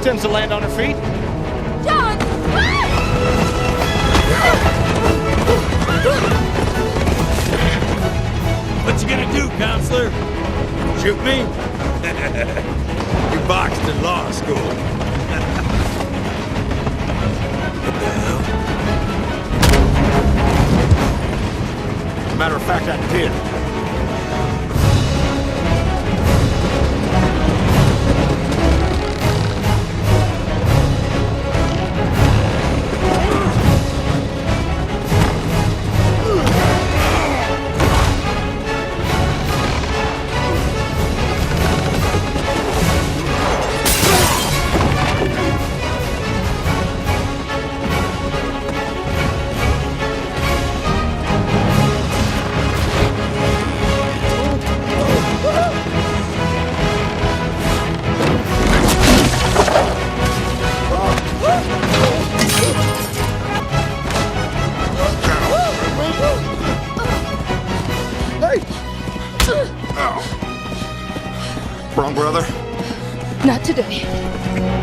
tends to land on her feet. John! What you gonna do, counselor? Shoot me? You boxed in law school. What the hell? As a matter of fact, I did. Wrong brother? Not today.